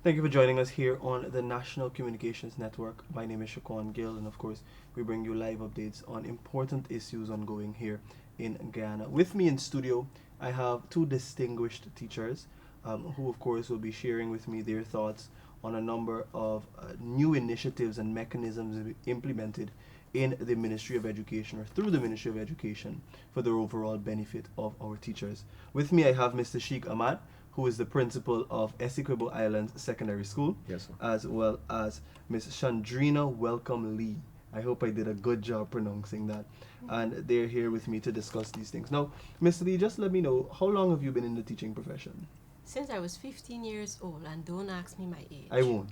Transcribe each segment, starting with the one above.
Thank you for joining us here on the National Communications Network. My name is Shaquan Gill, and of course, we bring you live updates on important issues ongoing here in Guyana. With me in studio, I have two distinguished teachers who, of course, will be sharing with me their thoughts on a number of new initiatives and mechanisms implemented in the Ministry of Education or through the Ministry of Education for the overall benefit of our teachers. With me, I have Mr. Sheikh Ahmad, who is the principal of Essequibo Islands Secondary School, Yes, sir. as well as Miss Shandrina Welcome-Lee. I hope I did a good job pronouncing that. And they're here with me to discuss these things. Now, Miss Lee, just let me know, how long have you been in the teaching profession? Since I was 15 years old, and don't ask me my age. I won't.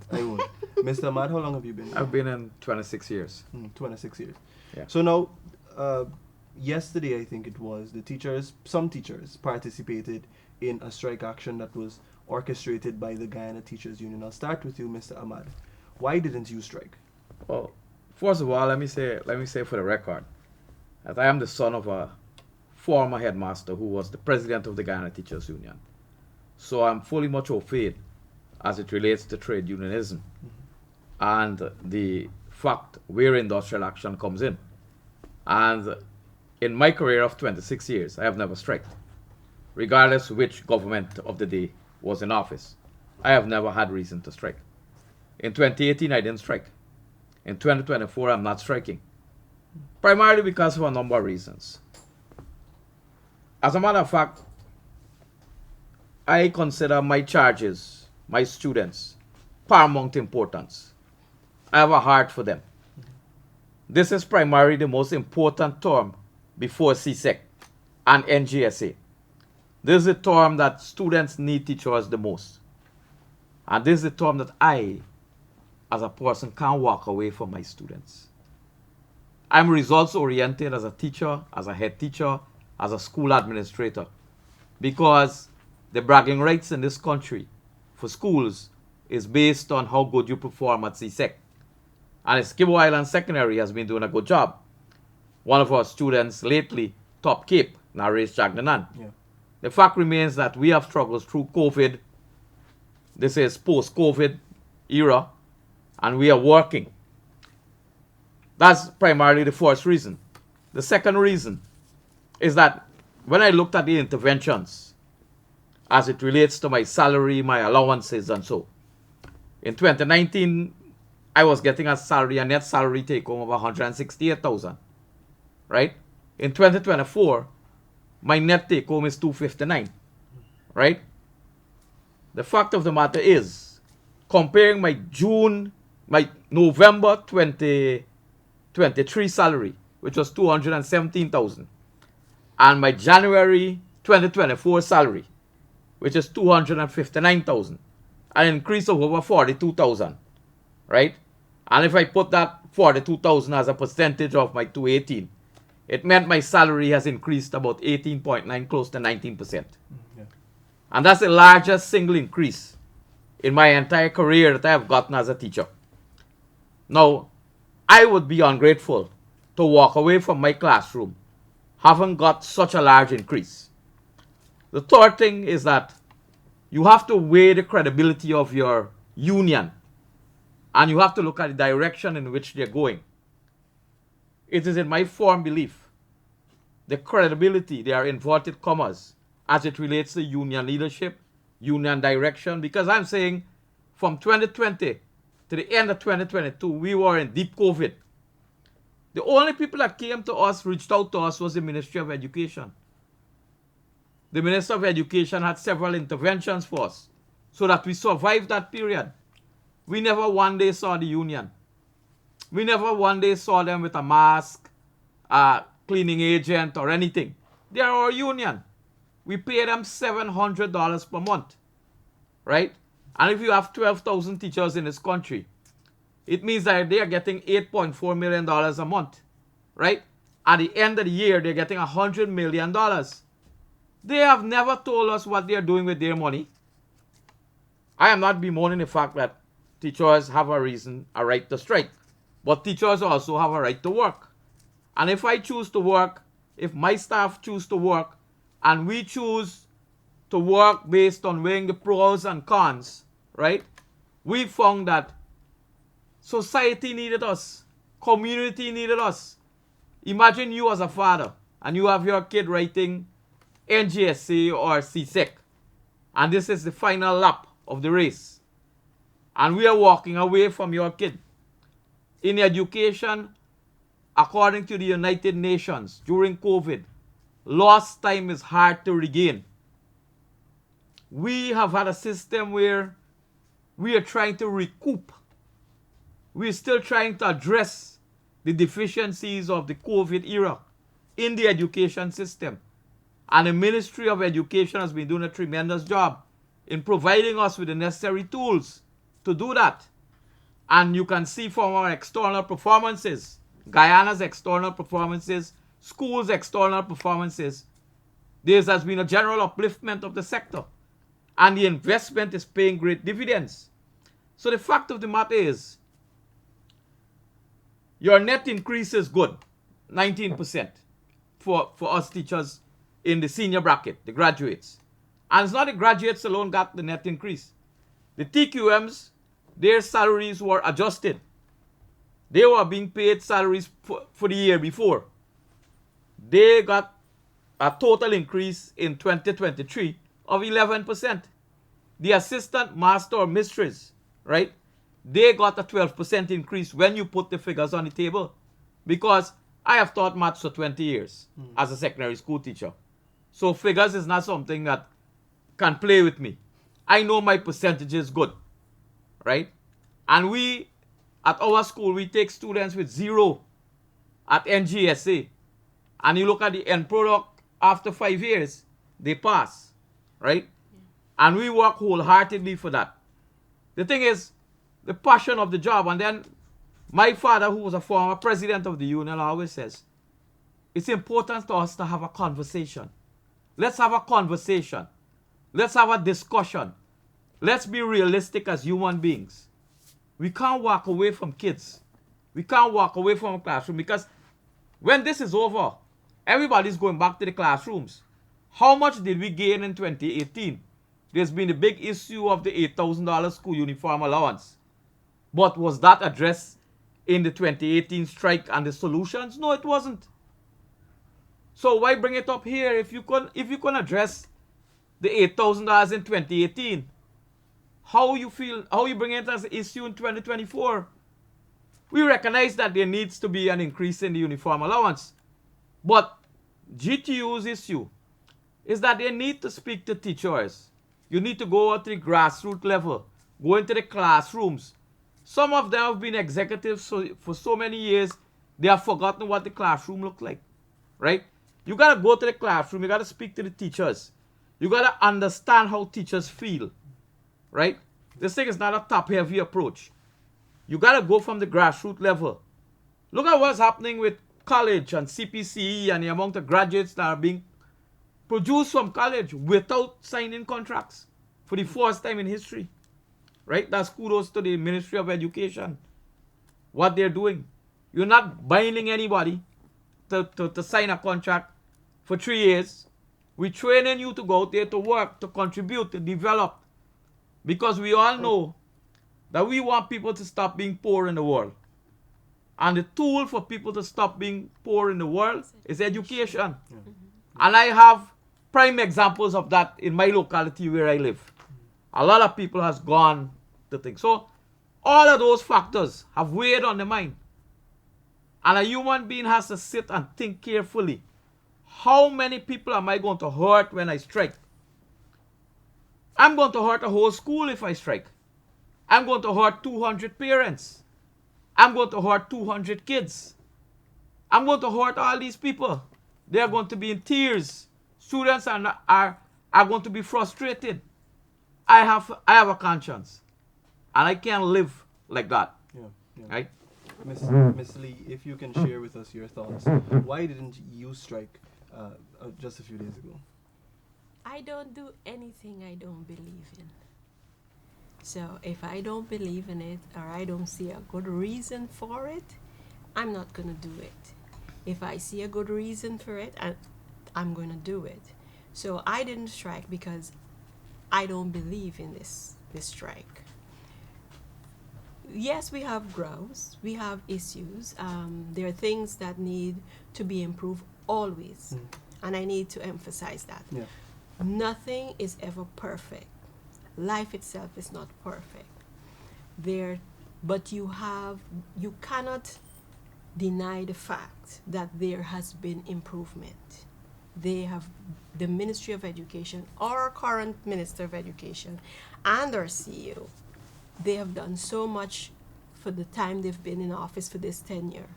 Mr. Ahmad, how long have you been? I've been in 26 years. 26 years. Yeah. So now, yesterday I think it was, some teachers participated in a strike action that was orchestrated by the Guyana Teachers Union. I'll start with you, Mr. Ahmad. Why didn't you strike? Well, first of all, let me say for the record that I am the son of a former headmaster who was the president of the Guyana Teachers Union. So I'm fully much au fait as it relates to trade unionism and the fact where industrial action comes in. And in my career of 26 years, I have never striked, regardless which government of the day was in office. I have never had reason to strike. In 2018, I didn't strike. In 2024, I'm not striking, primarily because of a number of reasons. As a matter of fact, I consider my charges, my students, paramount importance. I have a heart for them. This is primarily the most important term before CSEC and NGSA. This is the term that students need teachers the most. And this is the term that I, as a person, can't walk away from my students. I'm results oriented as a teacher, as a head teacher, as a school administrator, because the bragging rights in this country for schools is based on how good you perform at CSEC. And Essequibo Islands Secondary has been doing a good job. One of our students lately, Top Cape, Naresh Jagnanan. Yeah. The fact remains that we have struggled through COVID. This is post-COVID era, and we are working. That's primarily the first reason. The second reason is that when I looked at the interventions as it relates to my salary, my allowances, and so, in 2019, I was getting a net salary take home of 168,000, right? In 2024, my net take home is 259, right? The fact of the matter is, comparing my November 2023 salary, which was 217,000, and my January 2024 salary, which is 259,000, an increase of over 42,000, right? And if I put that 42,000 as a percentage of my 218, it meant my salary has increased about 18.9, close to 19%. Yeah. And that's the largest single increase in my entire career that I have gotten as a teacher. Now, I would be ungrateful to walk away from my classroom having got such a large increase. The third thing is that you have to weigh the credibility of your union, and you have to look at the direction in which they're going. It is in my firm belief the credibility, they are inverted commas, as it relates to union leadership, union direction, because I'm saying from 2020 to the end of 2022, we were in deep COVID. The only people that came to us, reached out to us, was the Ministry of Education. The Minister of Education had several interventions for us so that we survived that period. We never one day saw the union. We never one day saw them with a mask, a cleaning agent, or anything. They are our union. We pay them $700 per month, right? And if you have 12,000 teachers in this country, it means that they are getting $8.4 million a month, right? At the end of the year, they're getting $100 million. They have never told us what they are doing with their money. I am not bemoaning the fact that teachers have a right to strike. But teachers also have a right to work. And if I choose to work, if my staff choose to work, and we choose to work based on weighing the pros and cons, right? we found that society needed us, community needed us. Imagine you as a father and you have your kid writing NGSA or CSEC, and this is the final lap of the race, and we are walking away from your kid. In education, according to the United Nations, during COVID, lost time is hard to regain. We have had a system where we are trying to recoup. We're still trying to address the deficiencies of the COVID era in the education system. And the Ministry of Education has been doing a tremendous job in providing us with the necessary tools to do that. And you can see from our external performances, Guyana's external performances, schools' external performances, there has been a general upliftment of the sector. And the investment is paying great dividends. So the fact of the matter is, your net increase is good, 19% for us teachers in the senior bracket, the graduates. And it's not the graduates alone got the net increase. The TQMs, their salaries were adjusted. They were being paid salaries for the year before. They got a total increase in 2023 of 11%. The assistant master or mistress, right? They got a 12% increase when you put the figures on the table. Because I have taught maths for 20 years as a secondary school teacher. So figures is not something that can play with me. I know my percentage is good, right? And we, at our school, we take students with 0 at NGSA. And you look at the end product, after 5 years, they pass, right? And we work wholeheartedly for that. The thing is, the passion of the job. And then my father, who was a former president of the union, always says, it's important to us to have a conversation. Let's have a conversation. Let's have a discussion. Let's be realistic as human beings. We can't walk away from kids. We can't walk away from a classroom because when this is over, everybody's going back to the classrooms. How much did we gain in 2018? There's been a big issue of the $8,000 school uniform allowance. But was that addressed in the 2018 strike and the solutions? No, it wasn't. So why bring it up here if you can address the $8,000 in 2018? How you bring it as an issue in 2024? We recognize that there needs to be an increase in the uniform allowance. But GTU's issue is that they need to speak to teachers. You need to go at the grassroots level, go into the classrooms. Some of them have been executives for so many years, they have forgotten what the classroom looked like, right? You got to go to the classroom, you got to speak to the teachers. You got to understand how teachers feel, right? This thing is not a top-heavy approach. You got to go from the grassroots level. Look at what's happening with college and CPCE and the amount of graduates that are being produced from college without signing contracts for the first time in history, right? That's kudos to the Ministry of Education, what they're doing. You're not binding anybody to sign a contract for 3 years. We're training you to go out there to work, to contribute, to develop. Because we all know that we want people to stop being poor in the world. And the tool for people to stop being poor in the world is education. Yeah. And I have prime examples of that in my locality where I live. A lot of people has gone to think. So all of those factors have weighed on the mind. And a human being has to sit and think carefully. How many people am I going to hurt when I strike? I'm going to hurt a whole school if I strike. I'm going to hurt 200 parents. I'm going to hurt 200 kids. I'm going to hurt all these people. They are going to be in tears. Students are going to be frustrated. I have a conscience. And I can't live like that. Yeah. Right? Miss Lee, if you can share with us your thoughts. Why didn't you strike just a few days ago? I don't do anything I don't believe in. So if I don't believe in it or I don't see a good reason for it, I'm not going to do it. If I see a good reason for it, I'm going to do it. So I didn't strike because I don't believe in this strike. yes, we have growths, we have issues. There are things that need to be improved always. And I need to emphasize that. Yeah. Nothing is ever perfect. Life itself is not perfect. But you cannot deny the fact that there has been improvement. The Ministry of Education, our current Minister of Education, and our CEO, they have done so much for the time they've been in office for this tenure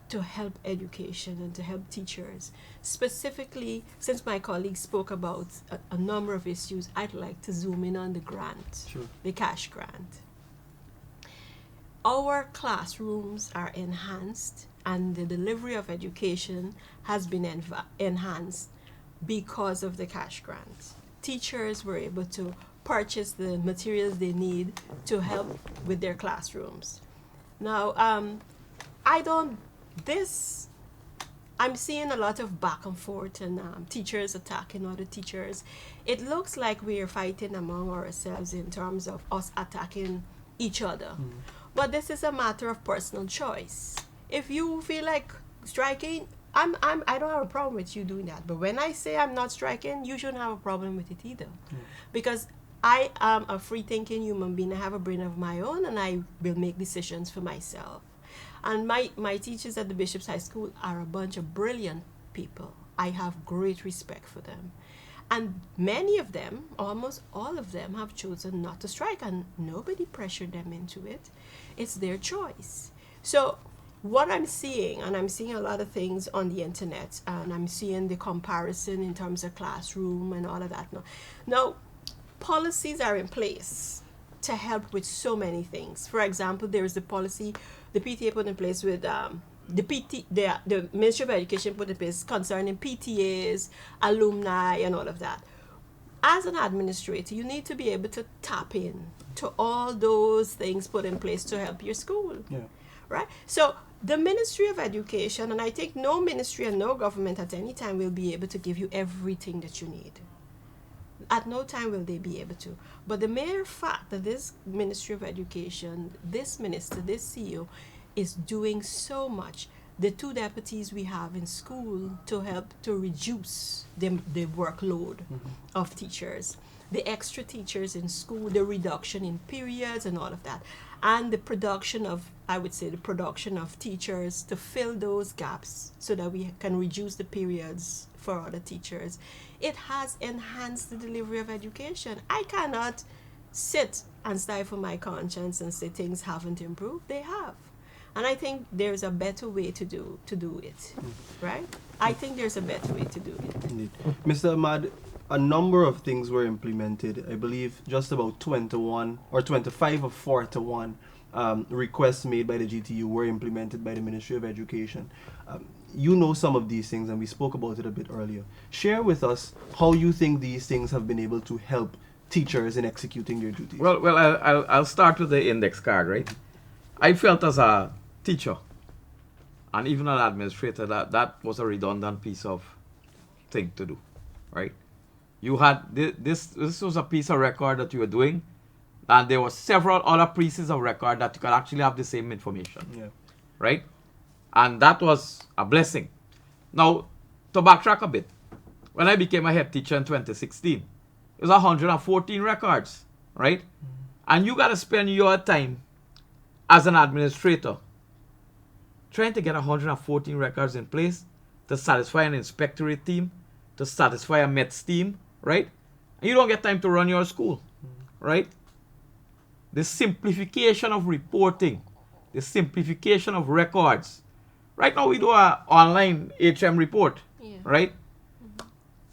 to help education and to help teachers. Specifically, since my colleague spoke about a number of issues, I'd like to zoom in on the grant, Sure. the cash grant. Our classrooms are enhanced and the delivery of education has been enhanced because of the cash grant. Teachers were able to purchase the materials they need to help with their classrooms. Now, I'm seeing a lot of back and forth and teachers attacking other teachers. It looks like we are fighting among ourselves in terms of us attacking each other. But this is a matter of personal choice. If you feel like striking, I don't have a problem with you doing that. But when I say I'm not striking, you shouldn't have a problem with it either. Because I am a free-thinking human being. I have a brain of my own, and I will make decisions for myself. And my teachers at the Bishop's High School are a bunch of brilliant people. I have great respect for them. And many of them, almost all of them, have chosen not to strike, and nobody pressured them into it. It's their choice. So what I'm seeing, and I'm seeing a lot of things on the internet, and I'm seeing the comparison in terms of classroom and all of that. Now, policies are in place to help with so many things. For example, there is the policy the PTA put in place with the Ministry of Education put in place concerning PTAs, alumni, and all of that. As an administrator, you need to be able to tap in to all those things put in place to help your school. Yeah. Right? So the Ministry of Education, and I think no ministry and no government at any time will be able to give you everything that you need. At no time will they be able to. But the mere fact that this Ministry of Education, this minister, this CEO, is doing so much. The two deputies we have in school to help to reduce the workload of teachers, the extra teachers in school, the reduction in periods and all of that, and the production of, I would say, the production of teachers to fill those gaps so that we can reduce the periods for other teachers. It has enhanced the delivery of education. I cannot sit and stifle my conscience and say things haven't improved. They have. And I think there's a better way to do it, right? I think there's a better way to do it. Indeed. Mr. Ahmad, a number of things were implemented. I believe just about 21 or 25 or 41 requests made by the GTU were implemented by the Ministry of Education. You know some of these things, and we spoke about it a bit earlier. Share with us how you think these things have been able to help teachers in executing their duties. Well, I'll start with the index card, right? I felt as a teacher and even an administrator that was a redundant piece of thing to do, right? You had this was a piece of record that you were doing, and there were several other pieces of record that you could actually have the same information, right? And that was a blessing. Now, to backtrack a bit, when I became a head teacher in 2016, it was 114 records, right? And you got to spend your time as an administrator trying to get 114 records in place to satisfy an inspectorate team, to satisfy a METS team, right? And you don't get time to run your school, right? The simplification of reporting, the simplification of records. Right now we do an online HM report, right?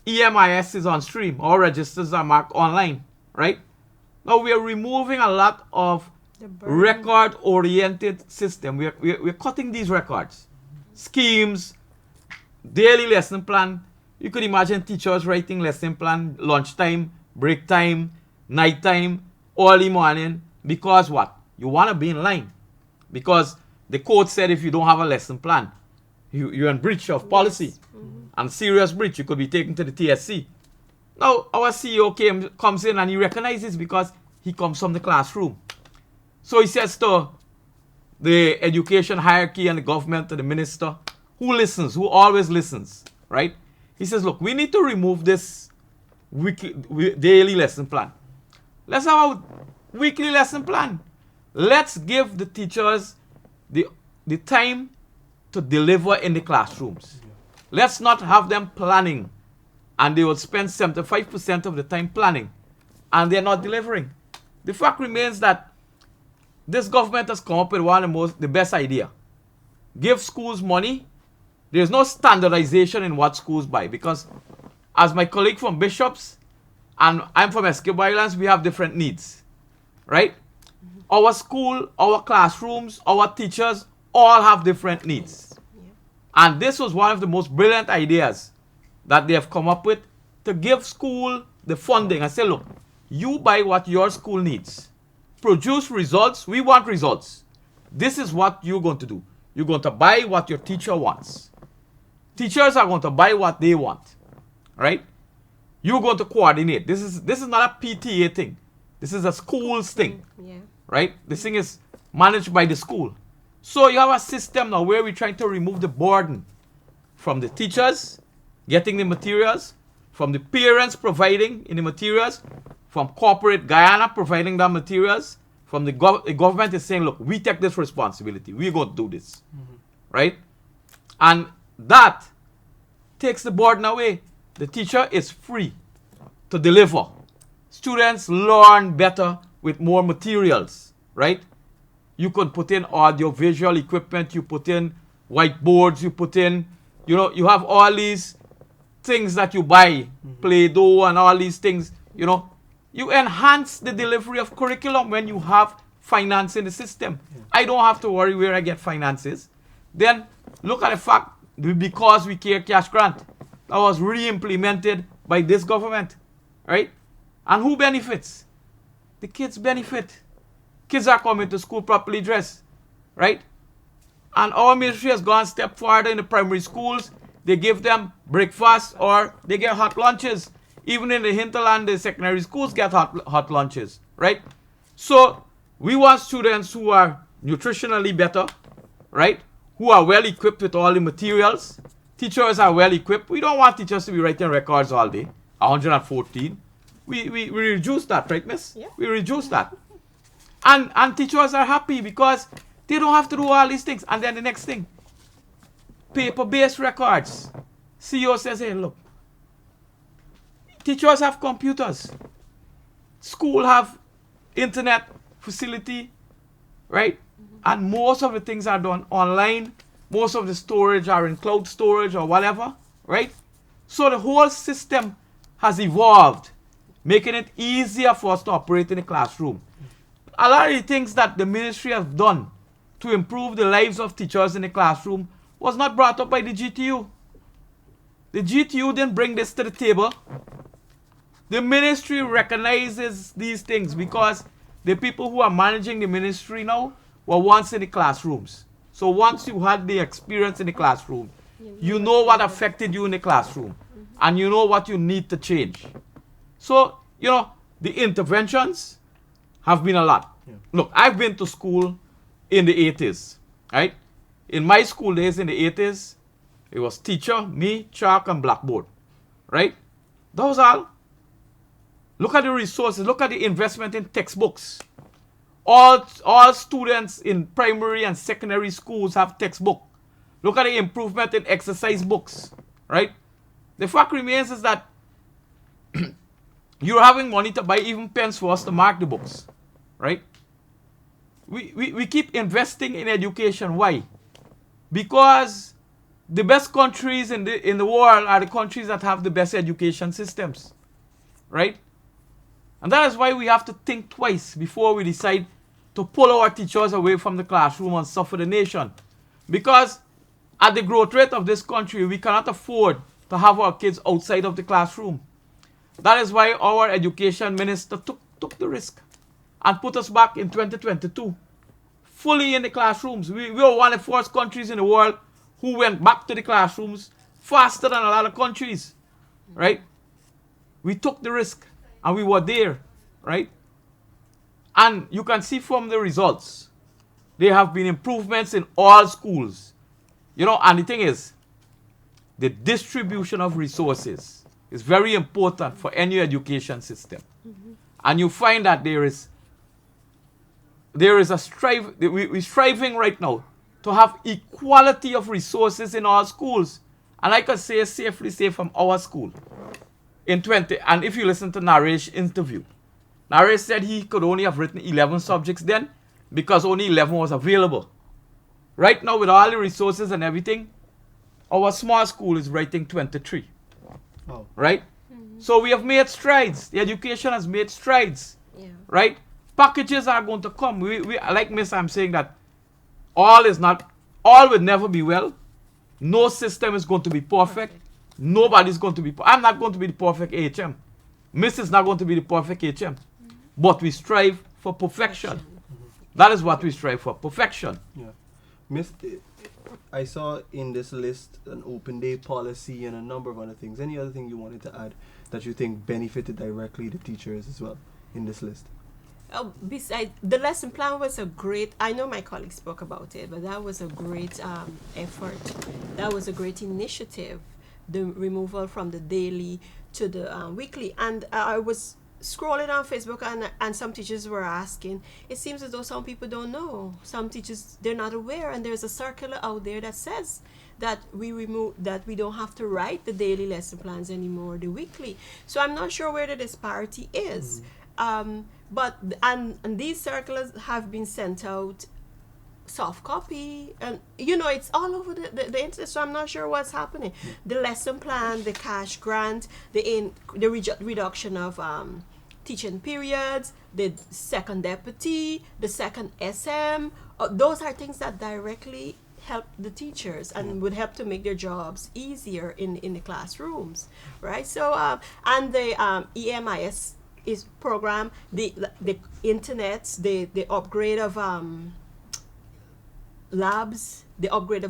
EMIS is on stream. All registers are marked online, right? Now we are removing a lot of record-oriented system. We're cutting these records. Schemes, daily lesson plan. You could imagine teachers writing lesson plan, lunchtime, break time, night time, early morning. Because what? You want to be in line. Because the code said if you don't have a lesson plan, you're in breach of policy. And serious breach. You could be taken to the TSC. Now, our CEO comes in and he recognizes because he comes from the classroom. So he says to the education hierarchy and the government, to the minister, who listens, who always listens, right? He says, look, we need to remove this daily lesson plan. Let's have a weekly lesson plan. Let's give the teachers the time to deliver in the classrooms. Let's not have them planning, and they will spend 75% of the time planning, and they're not delivering. The fact remains that this government has come up with one of the best idea. Give schools money. There's no standardization in what schools buy, because as my colleague from Bishops, and I'm from Essequibo Islands, we have different needs, right? Our school, our classrooms, our teachers all have different needs. And this was one of the most brilliant ideas that they have come up with, to give school the funding and say, look, you buy what your school needs. Produce results. We want results. This is what you're going to do. You're going to buy what your teacher wants. Teachers are going to buy what they want, right? You're going to coordinate. This is not a PTA thing. This is a school's thing, right? This thing is managed by the school. So you have a system now where we're trying to remove the burden from the teachers getting the materials, from the parents providing in the materials, from corporate Guyana providing the materials, from the government is saying, look, we take this responsibility. We're going to do this, right? And that takes the burden away. The teacher is free to deliver. Students learn better with more materials, right? You can put in audio-visual equipment, you put in whiteboards, you put in, you have all these things that you buy, Play-Doh and all these things, You enhance the delivery of curriculum when you have finance in the system. I don't have to worry where I get finances. Then look at the fact, because we care cash grant, that was re-implemented by this government, right? And who benefits? The kids benefit. Kids are coming to school properly dressed, right? And our ministry has gone a step further in the primary schools. They give them breakfast or they get hot lunches. Even in the hinterland, the secondary schools get hot lunches, right? So we want students who are nutritionally better, right? Who are well equipped with all the materials. Teachers are well equipped. We don't want teachers to be writing records all day, 114. We reduce that, right, miss? Yeah. We reduce that. And teachers are happy because they don't have to do all these things. And then the next thing, paper-based records. CEO says, hey, look, teachers have computers. School have internet facility, right? And most of the things are done online. Most of the storage are in cloud storage or whatever, right? So the whole system has evolved, making it easier for us to operate in the classroom. A lot of the things that the ministry has done to improve the lives of teachers in the classroom was not brought up by the GTU. The GTU didn't bring this to the table. The ministry recognizes these things because the people who are managing the ministry now were once in the classrooms. So once you had the experience in the classroom, you know what affected you in the classroom, and you know what you need to change. So, the interventions have been a lot. Yeah. Look, I've been to school in the 80s, right? In my school days in the 80s, it was teacher, me, chalk, and blackboard, right? That was all. Look at the resources. Look at the investment in textbooks. All students in primary and secondary schools have textbook. Look at the improvement in exercise books, right? The fact remains is that you're having money to buy even pens for us to mark the books, right? We keep investing in education. Why? Because the best countries in the world are the countries that have the best education systems, right? And that is why we have to think twice before we decide to pull our teachers away from the classroom and suffer the nation. Because at the growth rate of this country, we cannot afford to have our kids outside of the classroom. That is why our education minister took the risk and put us back in 2022, fully in the classrooms. We were one of the first countries in the world who went back to the classrooms faster than a lot of countries, right? We took the risk and we were there, right? And you can see from the results, there have been improvements in all schools. And the thing is, the distribution of resources is very important for any education system. And you find that there is a we're striving right now to have equality of resources in our schools. And I can safely say from our school, and if you listen to Naresh's interview, Naresh said he could only have written 11 subjects then because only 11 was available. Right now, with all the resources and everything, our small school is writing 23. Oh. Right? So we have made strides. The education has made strides. Yeah. Right? Packages are going to come. We like Miss, I'm saying that all will never be well. No system is going to be perfect. Nobody's going to be. I'm not going to be the perfect HM. Miss is not going to be the perfect HM. But we strive for perfection. That is what we strive for, perfection. Yeah. Miss, I saw in this list an open day policy and a number of other things. Any other thing you wanted to add that you think benefited directly the teachers as well in this list? Oh, besides, the lesson plan was a great, I know my colleague spoke about it, but that was a great effort. That was a great initiative, the removal from the daily to the weekly. And I was scrolling on Facebook and some teachers were asking, it seems as though some people don't know. Some teachers, they're not aware, and there's a circular out there that says that we don't have to write the daily lesson plans anymore, the weekly. So I'm not sure where the disparity is. But these circulars have been sent out soft copy, and it's all over the internet, so I'm not sure what's happening. The lesson plan, the cash grant, the reduction of teaching periods, the second deputy, the second SM, those are things that directly help the teachers and would help to make their jobs easier in the classrooms, right? So and the EMIS is program, the internet, the upgrade of labs, the upgrade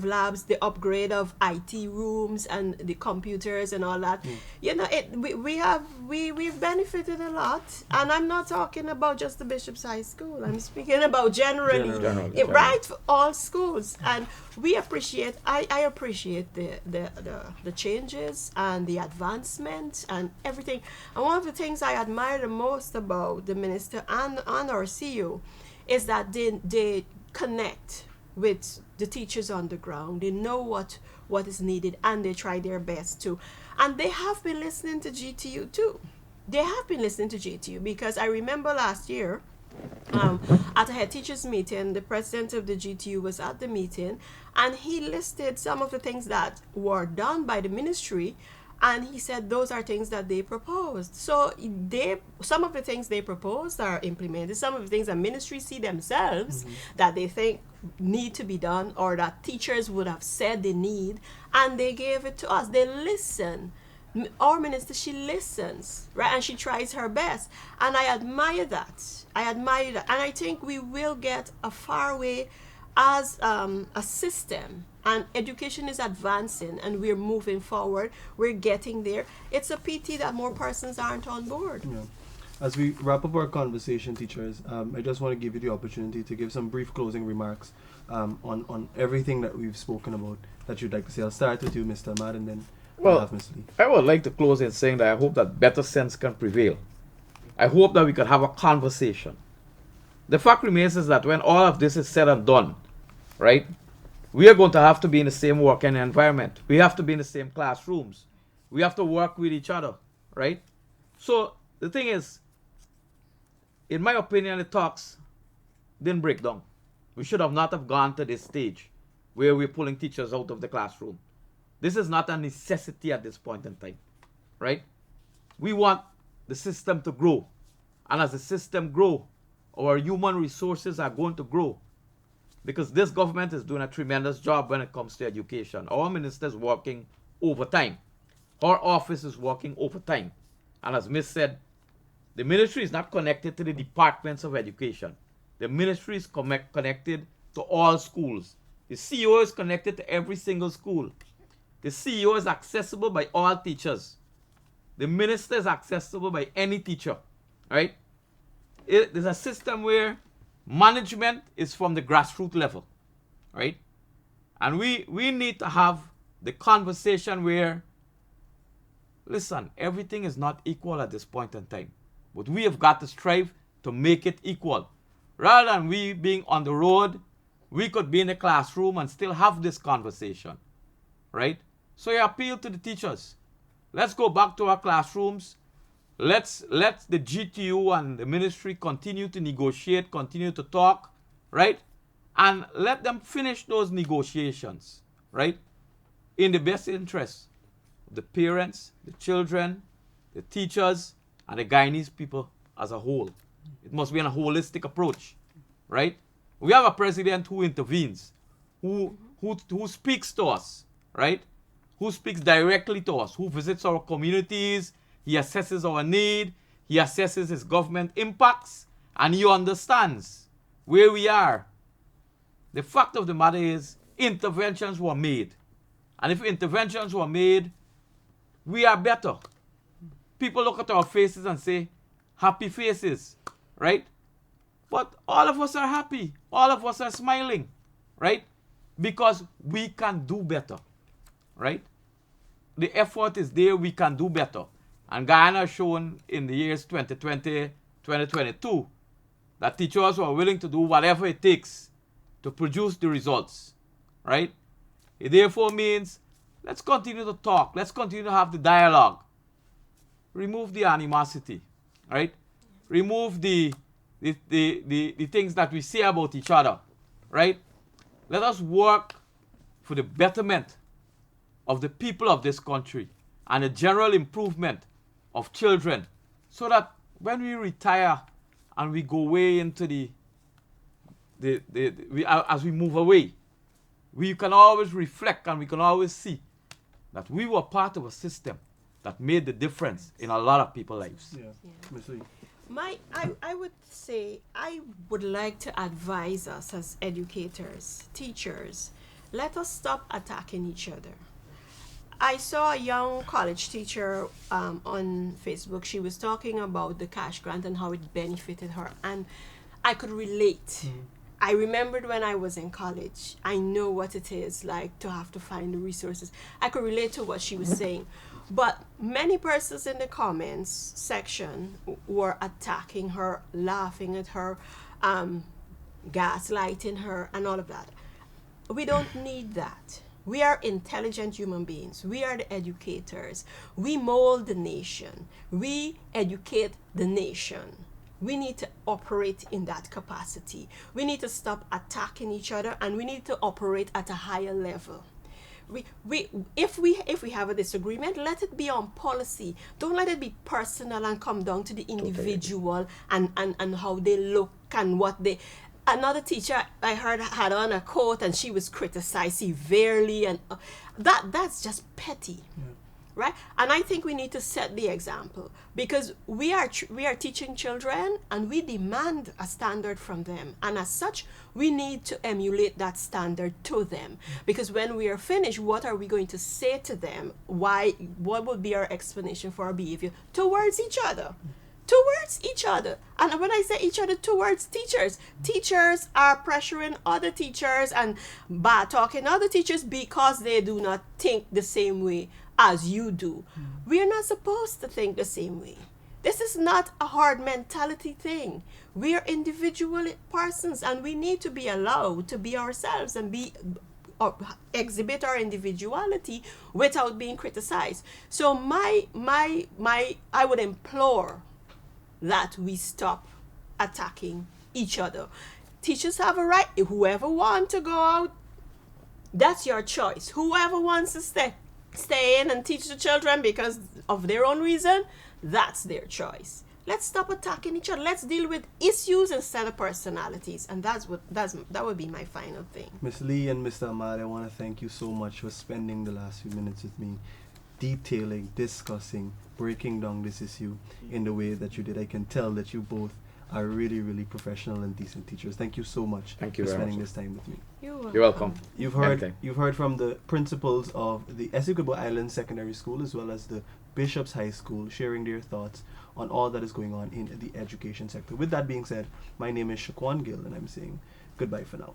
of IT rooms and the computers and all that. We've benefited a lot, and I'm not talking about just the Bishop's High School. I'm speaking about generally. Right, for all schools. And we appreciate. I appreciate the changes and the advancement and everything. And one of the things I admire the most about the minister and our CEO is that they connect with the teachers on the ground. They know what is needed, and they try their best to. And they have been listening to GTU too. They have been listening to GTU, because I remember last year at a head teachers meeting, the president of the GTU was at the meeting, and he listed some of the things that were done by the ministry, and he said those are things that they proposed. So some of the things they proposed are implemented. Some of the things that ministries see themselves that they think need to be done, or that teachers would have said they need, and they gave it to us. They listen. Our minister, she listens, right? And she tries her best. And I admire that. And I think we will get a far way as a system. And education is advancing, and we're moving forward. We're getting there. It's a pity that more persons aren't on board. Yeah. As we wrap up our conversation, teachers, I just want to give you the opportunity to give some brief closing remarks on everything that we've spoken about that you'd like to say. I'll start with you, Mr. Ahmad, and then I'll have Ms. Lee. I would like to close in saying that I hope that better sense can prevail. I hope that we can have a conversation. The fact remains is that when all of this is said and done, right, we are going to have to be in the same working environment. We have to be in the same classrooms. We have to work with each other, right? So the thing is, in my opinion, the talks didn't break down. We should have not have gone to this stage where we're pulling teachers out of the classroom. This is not a necessity at this point in time, right? We want the system to grow. And as the system grows, our human resources are going to grow. Because this government is doing a tremendous job when it comes to education. Our minister is working overtime. Our office is working overtime. And as Miss said, the ministry is not connected to the departments of education. The ministry is connected to all schools. The CEO is connected to every single school. The CEO is accessible by all teachers. The minister is accessible by any teacher, right? it is a system where management is from the grassroots level, right? And we need to have the conversation where, listen, everything is not equal at this point in time. But we have got to strive to make it equal. Rather than we being on the road, we could be in the classroom and still have this conversation, right? So I appeal to the teachers. Let's go back to our classrooms. Let the GTU and the ministry continue to negotiate, continue to talk, right? And let them finish those negotiations, right? In the best interest of the parents, the children, the teachers, and the Guyanese people as a whole. It must be a holistic approach, right? We have a president who intervenes, who speaks to us, right? Who speaks directly to us, who visits our communities, he assesses our need, he assesses his government impacts, and he understands where we are. The fact of the matter is, interventions were made. And if interventions were made, we are better. People look at our faces and say, happy faces, right? But all of us are happy. All of us are smiling, right? Because we can do better, right? The effort is there, we can do better. And Guyana has shown in the years 2020, 2022, that teachers are willing to do whatever it takes to produce the results, right? It therefore means, let's continue to talk. Let's continue to have the dialogue. Remove the animosity, right? Remove the things that we say about each other, right? Let us work for the betterment of the people of this country and the general improvement of children, so that when we retire and we go away into as we move away, we can always reflect and we can always see that we were part of a system that made the difference in a lot of people's lives. Yeah. Ms. Lee. I would say, I would like to advise us as educators, teachers, let us stop attacking each other. I saw a young college teacher on Facebook. She was talking about the cash grant and how it benefited her, and I could relate. Mm-hmm. I remembered when I was in college. I know what it is like to have to find the resources. I could relate to what she was saying. But many persons in the comments section were attacking her, laughing at her, gaslighting her, and all of that. We don't need that. We are intelligent human beings. We are the educators. We mold the nation. We educate the nation. We need to operate in that capacity. We need to stop attacking each other, and we need to operate at a higher level. If we have a disagreement, let it be on policy. Don't let it be personal and come down to the individual and how they look and what they. Another teacher I heard had on a coat and she was criticized severely, and that's just petty. Yeah. Right? And I think we need to set the example, because we are teaching children and we demand a standard from them, and as such we need to emulate that standard to them, because when we are finished, what are we going to say to them? What would be our explanation for our behavior towards each other? Towards each other. And when I say each other, towards teachers. Teachers are pressuring other teachers and bad talking other teachers because they do not think the same way as you do. We are not supposed to think the same way. This is not a hard mentality thing. We are individual persons, and we need to be allowed to be ourselves and exhibit our individuality without being criticized. So I would implore that we stop attacking each other. Teachers have a right. Whoever wants to go out, that's your choice. Whoever wants to stay in and teach the children because of their own reason, that's their choice. Let's stop attacking each other. Let's deal with issues instead of personalities, and that would be my final thing. Ms. Lee and Mr. Ahmad, I want to thank you so much for spending the last few minutes with me, detailing, discussing, breaking down this issue in the way that you did. I can tell that you both are really, really professional and decent teachers. Thank you so much Thank you for very spending much. this time with me. You're welcome. You've Anything. heard from the principals of the Essequibo Islands Secondary School as well as the Bishop's High School sharing their thoughts on all that is going on in the education sector. With that being said, my name is Shaquan Gill and I'm saying goodbye for now.